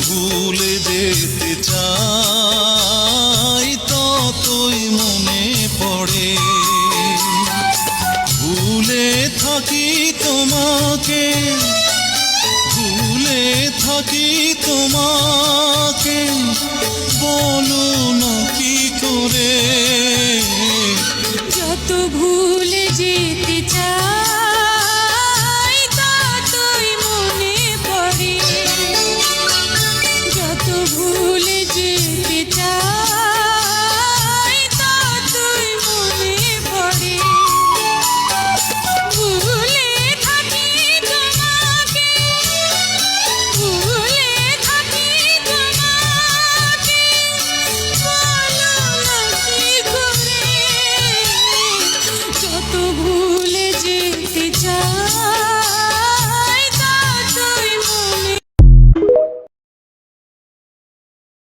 ভুলে যেতে চাই ততই মনে পড়ে। ভুলে থাকি তোমাকে, ভুলে থাকি তোমাকে, বলো না কি করে। যত ভুল